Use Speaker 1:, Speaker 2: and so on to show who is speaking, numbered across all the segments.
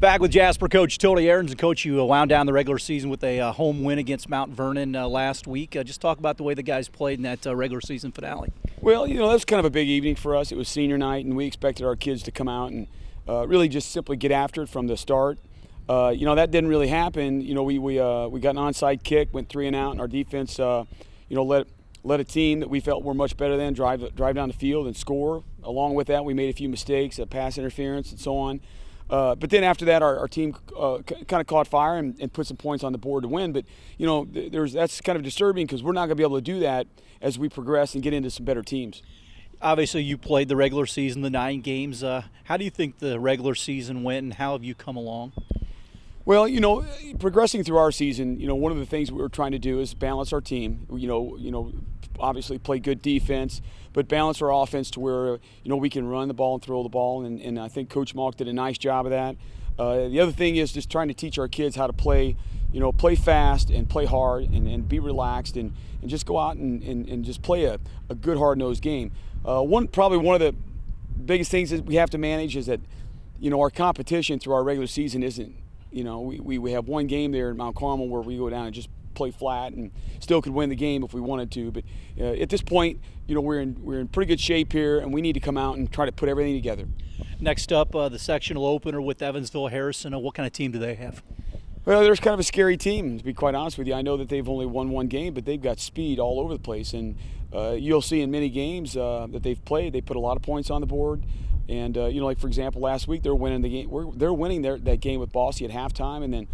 Speaker 1: Back with Jasper coach Tony Ahrens. And Coach, you wound down the regular season with a home win against Mount Vernon last week. Just talk about the way the guys played in that regular season finale.
Speaker 2: Well, that was kind of a big evening for us. It was senior night, and we expected our kids to come out and really just simply get after it from the start. That didn't really happen. We got an onside kick, went 3 and out, and our defense, let a team that we felt were much better than drive down the field and score. Along with that, we made a few mistakes, pass interference, and so on. But then after that, our team kind of caught fire and put some points on the board to win. But, that's kind of disturbing because we're not going to be able to do that as we progress and get into some better teams.
Speaker 1: Obviously, you played the regular season, the 9 games. How do you think the regular season went, and how have you come along?
Speaker 2: Well, progressing through our season, one of the things we were trying to do is balance our team. Obviously play good defense, but balance our offense to where we can run the ball and throw the ball, and I think Coach Malk did a nice job of that. The other thing is just trying to teach our kids how to play, play fast and play hard and be relaxed and just go out and just play a good hard-nosed game. Probably one of the biggest things that we have to manage is that our competition through our regular season isn't. We have one game there in Mount Carmel where we go down and just play flat and still could win the game if we wanted to. But at this point, we're in pretty good shape here, and we need to come out and try to put everything together.
Speaker 1: Next up, the sectional opener with Evansville Harrison. What kind of team do they have?
Speaker 2: Well, there's kind of a scary team, to be quite honest with you. I know that they've only won one game, but they've got speed all over the place. And you'll see in many games that they've played, they put a lot of points on the board. And, like, for example, last week they're winning the game. They're winning that game with Bossy at halftime, and then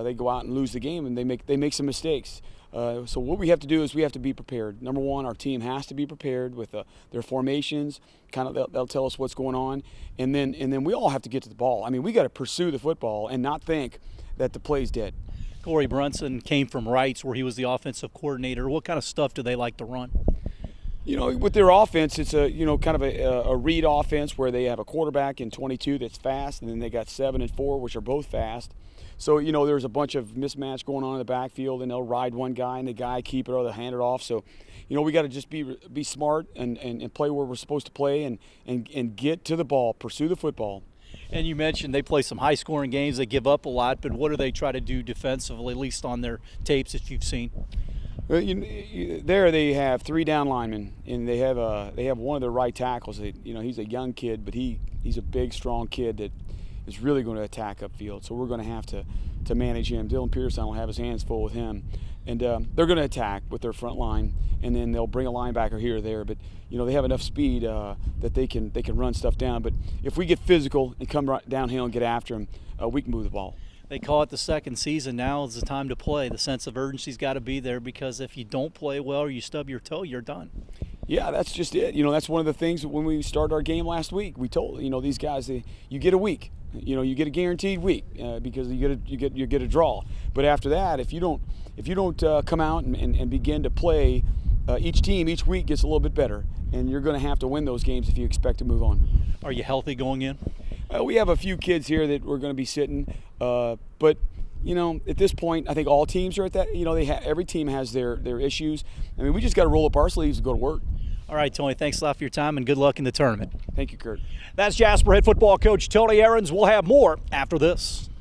Speaker 2: they go out and lose the game, and they make some mistakes. So what we have to do is we have to be prepared. Number one, our team has to be prepared with their formations. They'll tell us what's going on, and then we all have to get to the ball. I mean, we got to pursue the football and not think that the play's dead.
Speaker 1: Corey Brunson came from Wrights, where he was the offensive coordinator. What kind of stuff do they like to run?
Speaker 2: With their offense, it's kind of a read offense where they have a quarterback in 22 that's fast, and then they got 7 and 4, which are both fast. So, there's a bunch of mismatch going on in the backfield, and they'll ride one guy, and the guy keep it or they'll hand it off. So, we got to just be smart and play where we're supposed to play and get to the ball, pursue the football.
Speaker 1: And you mentioned they play some high-scoring games. They give up a lot, but what do they try to do defensively, at least on their tapes that you've seen?
Speaker 2: Well, there they have 3 down linemen, and they have one of their right tackles. He's a young kid, but he's a big, strong kid that is really going to attack upfield. So we're going to have to manage him. Dylan Pearson will have his hands full with him, and they're going to attack with their front line, and then they'll bring a linebacker here or there. But they have enough speed that they can run stuff down. But if we get physical and come right downhill and get after them, we can move the ball.
Speaker 1: They call it the second season. Now is the time to play. The sense of urgency's got to be there, because if you don't play well or you stub your toe, you're done.
Speaker 2: Yeah, that's just it. That's one of the things when we started our game last week. We told these guys you get a week. You get a guaranteed week because you get a draw. But after that, if you don't come out and begin to play, each team each week gets a little bit better, and you're going to have to win those games if you expect to move on.
Speaker 1: Are you healthy going in?
Speaker 2: We have a few kids here that we're going to be sitting, but at this point, I think all teams are at that. Every team has their issues. I mean, we just got to roll up our sleeves and go to work.
Speaker 1: All right, Tony, thanks a lot for your time, and good luck in the tournament.
Speaker 2: Thank you, Kurt.
Speaker 1: That's Jasper head football coach Tony Ahrens. We'll have more after this.